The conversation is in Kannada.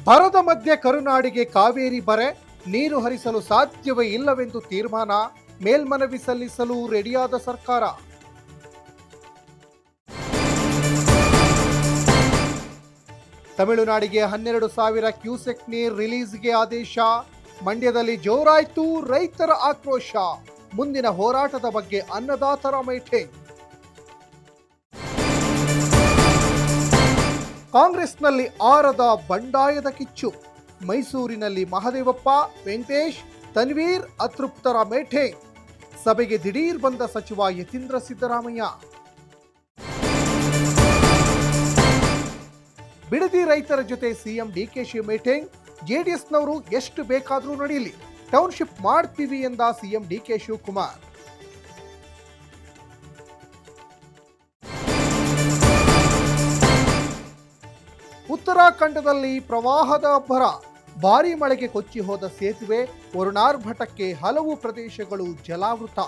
ಬರದ ಮಧ್ಯೆ ಕರುನಾಡಿಗೆ ಕಾವೇರಿ ಬರೆ, ನೀರು ಹರಿಸಲು ಸಾಧ್ಯವೇ ಇಲ್ಲವೆಂದು ತೀರ್ಮಾನ, ಮೇಲ್ಮನವಿ ಸಲ್ಲಿಸಲು ರೆಡಿಯಾದ ಸರ್ಕಾರ. ತಮಿಳುನಾಡಿಗೆ 12,000 ಕ್ಯೂಸೆಕ್ ನೀರು ರಿಲೀಸ್ಗೆ ಆದೇಶ, ಮಂಡ್ಯದಲ್ಲಿ ಜೋರಾಯ್ತು ರೈತರ ಆಕ್ರೋಶ, ಮುಂದಿನ ಹೋರಾಟದ ಬಗ್ಗೆ ಅನ್ನದಾತರ ಮೀಟಿಂಗ್. ಕಾಂಗ್ರೆಸ್ನಲ್ಲಿ ಆರದ ಬಂಡಾಯದ ಕಿಚ್ಚು, ಮೈಸೂರಿನಲ್ಲಿ ಮಹದೇವಪ್ಪ, ವೆಂಕಟೇಶ್, ತನ್ವೀರ್ ಅತೃಪ್ತರ ಮೀಟಿಂಗ್, ಸಭೆಗೆ ದಿಢೀರ್ ಬಂದ ಸಚಿವ ಯತೀಂದ್ರ ಸಿದ್ದರಾಮಯ್ಯ. ಬಿಡದಿ ರೈತರ ಜೊತೆ ಸಿಎಂ ಡಿಕೆಶಿ ಮೀಟಿಂಗ್, ಜೆಡಿಎಸ್ನವರು ಎಷ್ಟು ಬೇಕಾದರೂ ನಡೆಯಲಿ, ಟೌನ್ಶಿಪ್ ಮಾಡ್ತೀವಿ ಎಂದ ಸಿಎಂ ಡಿಕೆ ಶಿವಕುಮಾರ್. ಉತ್ತರಾಖಂಡದಲ್ಲಿ ಪ್ರವಾಹದ ಅಬ್ಬರ, ಭಾರೀ ಮಳೆಗೆ ಕೊಚ್ಚಿ ಹೋದ ಸೇತುವೆ, ವರುಣಾರ್ಭಟಕ್ಕೆ ಹಲವು ಪ್ರದೇಶಗಳು ಜಲಾವೃತ.